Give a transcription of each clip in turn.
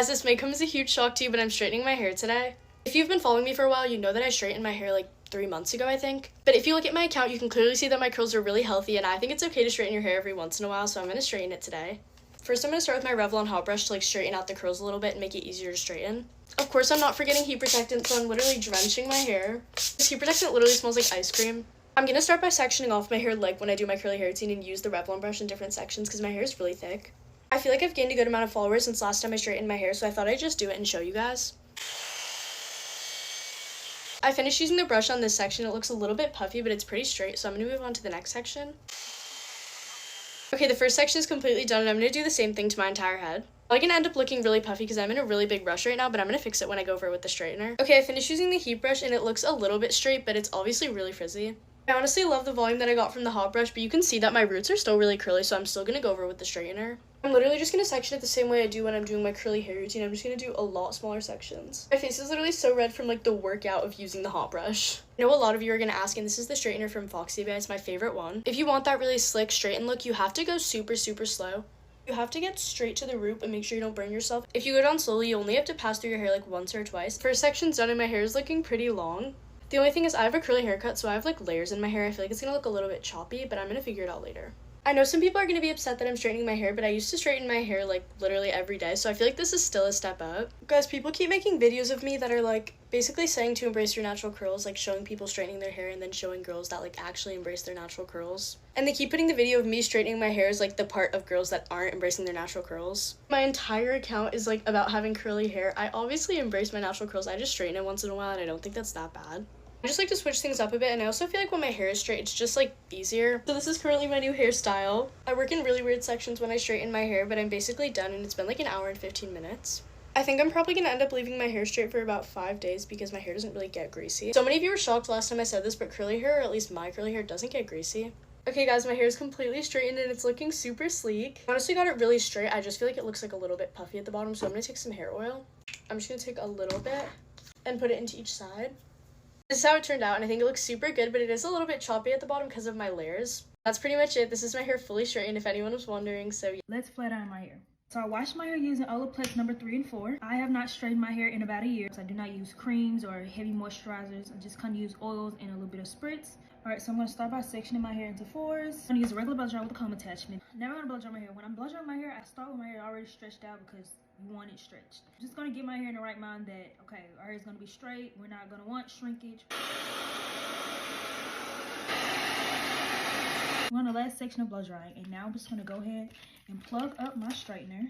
Guys, this may come as a huge shock to you, but I'm straightening my hair today. If you've been following me for a while, you know that I straightened my hair like 3 months ago, I think. But if you look at my account, you can clearly see that my curls are really healthy, and I think it's okay to straighten your hair every once in a while, so I'm gonna straighten it today. First, I'm gonna start with my Revlon hot brush to like straighten out the curls a little bit and make it easier to straighten. Of course, I'm not forgetting heat protectant, so I'm literally drenching my hair. This heat protectant literally smells like ice cream. I'm gonna start by sectioning off my hair like when I do my curly hair routine and use the Revlon brush in different sections because my hair is really thick. I feel like I've gained a good amount of followers since last time I straightened my hair, so I thought I'd just do it and show you guys. I finished using the brush on this section. It looks a little bit puffy, but it's pretty straight, so I'm going to move on to the next section. Okay, the first section is completely done, and I'm going to do the same thing to my entire head. I'm going to end up looking really puffy because I'm in a really big rush right now, but I'm going to fix it when I go over it with the straightener. Okay, I finished using the heat brush, and it looks a little bit straight, but it's obviously really frizzy. I honestly love the volume that I got from the hot brush, but you can see that my roots are still really curly, so I'm still going to go over it with the straightener. I'm literally just going to section it the same way I do when I'm doing my curly hair routine. I'm just going to do a lot smaller sections. My face is literally so red from like the workout of using the hot brush. I know a lot of you are going to ask, and this is the straightener from Foxy Bay. It's my favorite one. If you want that really slick, straightened look, you have to go super slow. You have to get straight to the root and make sure you don't burn yourself. If you go down slowly, you only have to pass through your hair like once or twice. First section's done and my hair is looking pretty long. The only thing is I have a curly haircut, so I have like layers in my hair. I feel like it's going to look a little bit choppy, but I'm going to figure it out later. I know some people are going to be upset that I'm straightening my hair, but I used to straighten my hair like literally every day, so I feel like this is still a step up. Guys, people keep making videos of me that are like basically saying to embrace your natural curls, like showing people straightening their hair and then showing girls that like actually embrace their natural curls. And they keep putting the video of me straightening my hair as like the part of girls that aren't embracing their natural curls. My entire account is like about having curly hair. I obviously embrace my natural curls. I just straighten it once in a while and I don't think that's that bad. I just like to switch things up a bit, and I also feel like when my hair is straight, it's just like easier. So this is currently my new hairstyle. I work in really weird sections when I straighten my hair, but I'm basically done, and it's been like an hour and 15 minutes. I think I'm probably going to end up leaving my hair straight for about 5 days because my hair doesn't really get greasy. So many of you were shocked last time I said this, but curly hair, or at least my curly hair, doesn't get greasy. Okay guys, my hair is completely straightened and it's looking super sleek. I honestly got it really straight. I just feel like it looks like a little bit puffy at the bottom, so I'm going to take some hair oil. I'm just going to take a little bit and put it into each side. This is how it turned out, and I think it looks super good, but it is a little bit choppy at the bottom because of my layers. That's pretty much it. This is my hair fully straightened, if anyone was wondering, so yeah. Let's flat iron my hair. So I washed my hair using Olaplex number 3 and 4. I have not straightened my hair in about a year, so I do not use creams or heavy moisturizers. I just kind of use oils and a little bit of spritz. Alright, so I'm going to start by sectioning my hair into 4s. I'm going to use a regular blow dryer with a comb attachment. Never going to blow dry my hair. When I'm blow drying my hair, I start with my hair already stretched out because you want it stretched. I'm just going to get my hair in the right mind that, okay, our hair is going to be straight. We're not going to want shrinkage. We're on the last section of blow drying, and now I'm just going to go ahead and plug up my straightener.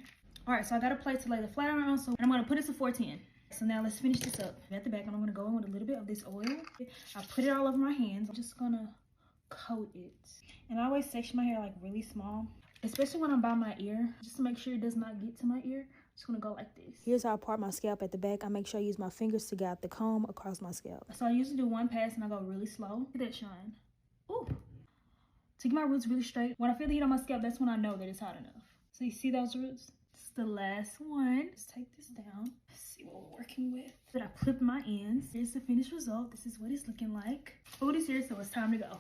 Alright, so I got a plate to lay the flat iron on, so I'm going to put it to 410. So now let's finish this up. At the back, I'm going to go in with a little bit of this oil. I put it all over my hands. I'm just going to coat it. And I always section my hair like really small, especially when I'm by my ear, just to make sure it does not get to my ear. I'm just going to go like this. Here's how I part my scalp at the back. I make sure I use my fingers to get the comb across my scalp. So I usually do one pass and I go really slow. Look at that shine. Ooh. To get my roots really straight, when I feel the heat on my scalp, that's when I know that it's hot enough. So you see those roots? This is the last one. Let's take this down. Let's see what we're working with. But I clip my ends. Here's the finished result. This is what it's looking like. Food is here, so it's time to go.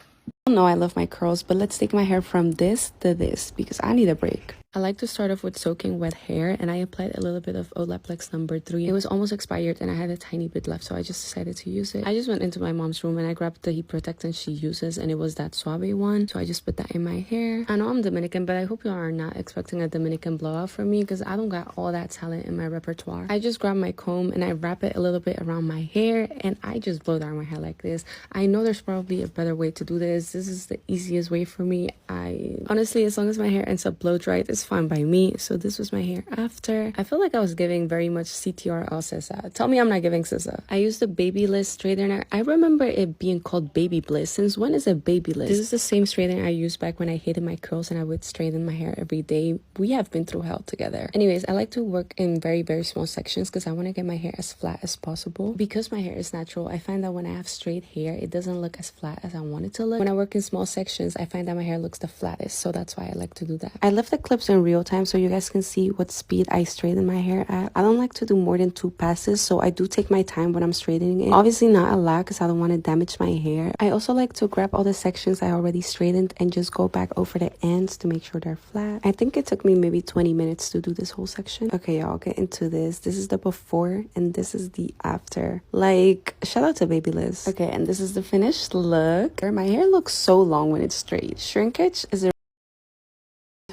I know I love my curls, but let's take my hair from this to this because I need a break. I like to start off with soaking wet hair, and I applied a little bit of Olaplex number 3. It was almost expired and I had a tiny bit left, so I just decided to use it. I just went into my mom's room and I grabbed the heat protectant she uses, and it was that Suave one, so I just put that in my hair. I know I'm Dominican, but I hope you are not expecting a Dominican blowout from me because I don't got all that talent in my repertoire. I just grab my comb and I wrap it a little bit around my hair, and I just blow dry my hair like this. I know there's probably a better way to do this. This is the easiest way for me. Honestly, as long as my hair ends up blow dried, it's fine by me. So this was my hair after. I feel like I was giving very much CTR or SZA. Tell me I'm not giving SZA. I used the Babyliss straightener. I remember it being called Baby Bliss. Since when is it Babyliss? This is the same straightener I used back when I hated my curls and I would straighten my hair every day. We have been through hell together. Anyways, I like to work in very small sections because I want to get my hair as flat as possible. Because my hair is natural, I find that when I have straight hair, it doesn't look as flat as I want it to look. When I work in small sections, I find that my hair looks the flattest, so that's why I like to do that. I left the clips in real time so you guys can see what speed I straighten my hair at. I don't like to do more than 2 passes, so I do take my time when I'm straightening it. Obviously not a lot because I don't want to damage my hair. I also like to grab all the sections I already straightened and just go back over the ends to make sure they're flat. I think it took me maybe 20 minutes to do this whole section. Okay, y'all, get into this. This is the before and this is the after. Like, shout out to Baby Liz. Okay, and this is the finished look. My hair looks so long when it's straight. Shrinkage is a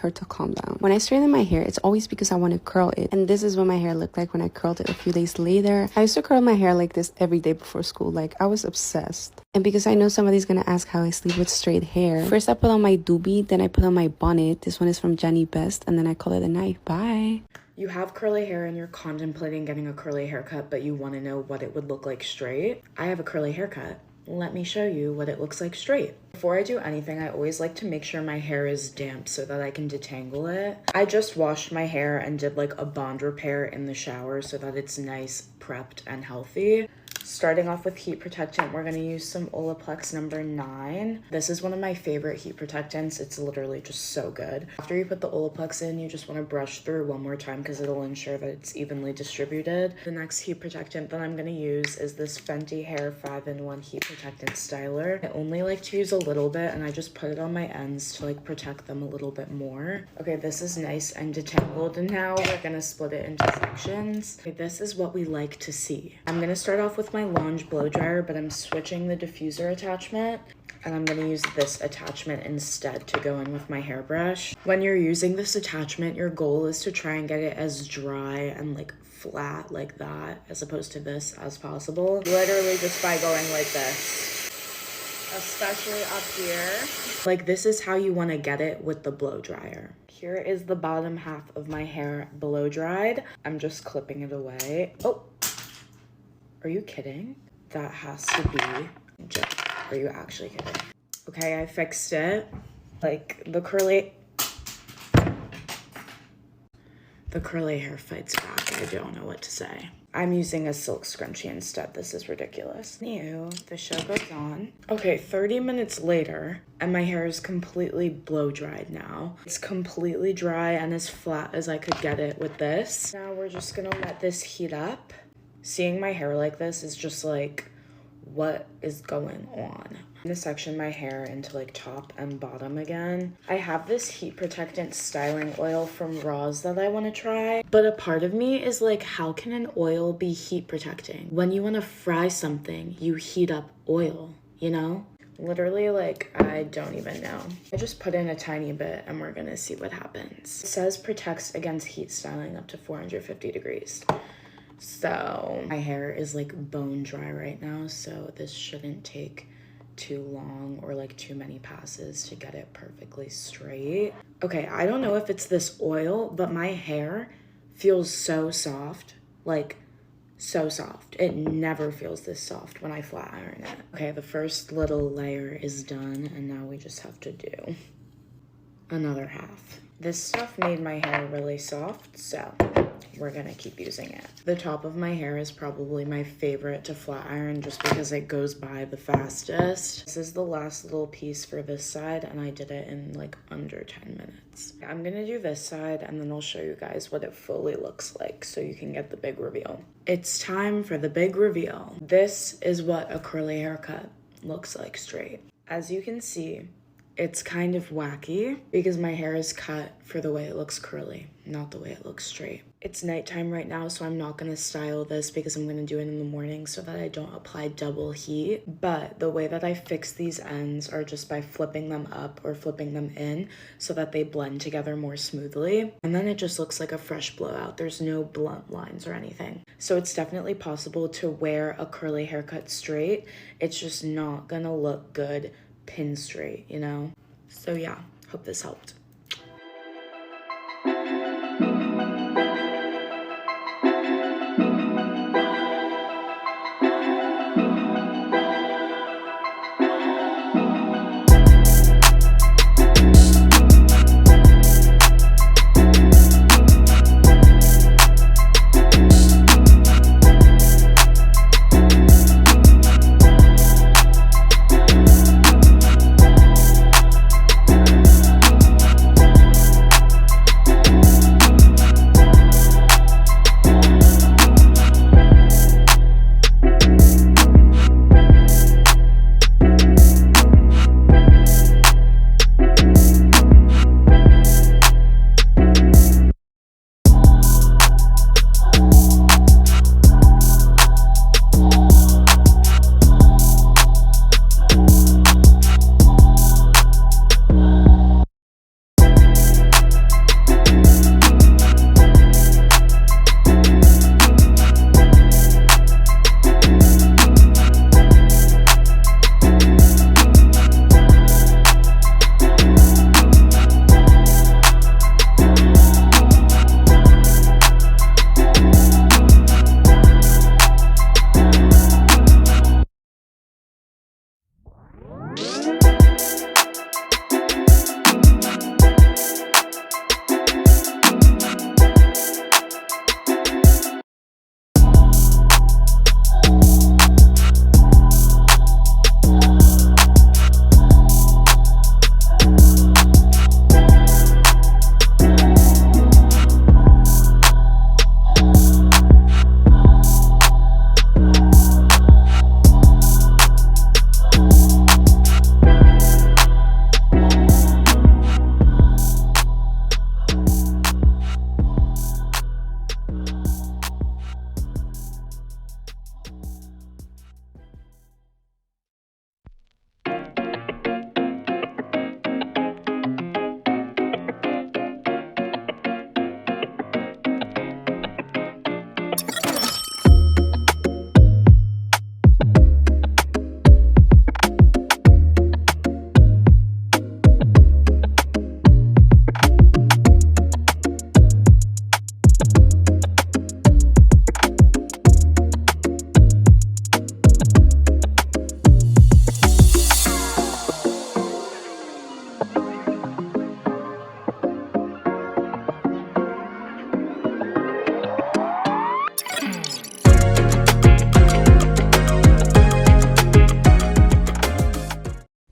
her to calm down. When I straighten my hair, it's always because I want to curl it, and this is what my hair looked like when I curled it a few days later. I used to curl my hair like this every day before school. Like, I was obsessed. And because I know somebody's gonna ask how I sleep with straight hair, first I put on my doobie, then I put on my bonnet. This one is from Jenny Best, and then I call it a night. Bye. You have curly hair and you're contemplating getting a curly haircut, but you want to know what it would look like straight. I have a curly haircut. Let me show you what it looks like straight. Before I do anything, I always like to make sure my hair is damp so that I can detangle it. I just washed my hair and did like a bond repair in the shower so that it's nice, prepped, and healthy. Starting off with heat protectant, we're gonna use some Olaplex number 9. This is one of my favorite heat protectants. It's literally just so good. After you put the Olaplex in, you just wanna brush through one more time because it'll ensure that it's evenly distributed. The next heat protectant that I'm gonna use is this Fenty Hair 5-in-1 Heat Protectant Styler. I only like to use a little bit and I just put it on my ends to like protect them a little bit more. Okay, this is nice and detangled, and now we're gonna split it into sections. Okay, this is what we like to see. I'm gonna start off with my Longe blow dryer, but I'm switching the diffuser attachment, and I'm going to use this attachment instead to go in with my hairbrush. When you're using this attachment, your goal is to try and get it as dry and like flat like that as opposed to this as possible. Literally just by going like this, especially up here. Like, this is how you want to get it with the blow dryer. Here is the bottom half of my hair blow dried. I'm just clipping it away. Oh, are you kidding? That has to be a joke. Are you actually kidding? Okay, I fixed it. Like, the curly hair fights back. I don't know what to say. I'm using a silk scrunchie instead. This is ridiculous. Ew, the show goes on. Okay, 30 minutes later, and my hair is completely blow dried now. It's completely dry and as flat as I could get it with this. Now we're just gonna let this heat up. Seeing my hair like this is just like, what is going on? I'm gonna section my hair into like top and bottom again. I have this heat protectant styling oil from Roz that I want to try, but a part of me is like, how can an oil be heat protecting? When you want to fry something, you heat up oil, you know? Literally, like, I don't even know. I just put in a tiny bit and we're gonna see what happens. It says protects against heat styling up to 450 degrees. So my hair is like bone dry right now, so this shouldn't take too long or like too many passes to get it perfectly straight. Okay, I don't know if it's this oil, but my hair feels so soft, like so soft. It never feels this soft when I flat iron it. Okay, the first little layer is done, and now we just have to do another half. This stuff made my hair really soft, so we're gonna keep using it. The top of my hair is probably my favorite to flat iron just because it goes by the fastest. This is the last little piece for this side, and I did it in like under 10 minutes. I'm gonna do this side and then I'll show you guys what it fully looks like so you can get the big reveal. It's time for the big reveal. This is what a curly haircut looks like straight. As you can see, it's kind of wacky because my hair is cut for the way it looks curly, not the way it looks straight. It's nighttime right now, so I'm not gonna style this because I'm gonna do it in the morning so that I don't apply double heat. But the way that I fix these ends are just by flipping them up or flipping them in so that they blend together more smoothly. And then it just looks like a fresh blowout. There's no blunt lines or anything. So it's definitely possible to wear a curly haircut straight. It's just not gonna look good pin straight, you know? So yeah, hope this helped.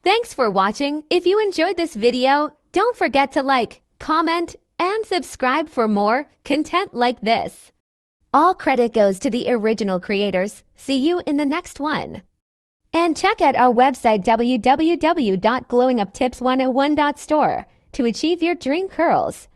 Thanks for watching. If you enjoyed this video, don't forget to like, comment, and subscribe for more content like this. All credit goes to the original creators. See you in the next one. And check out our website www.glowinguptips101.store to achieve your dream curls.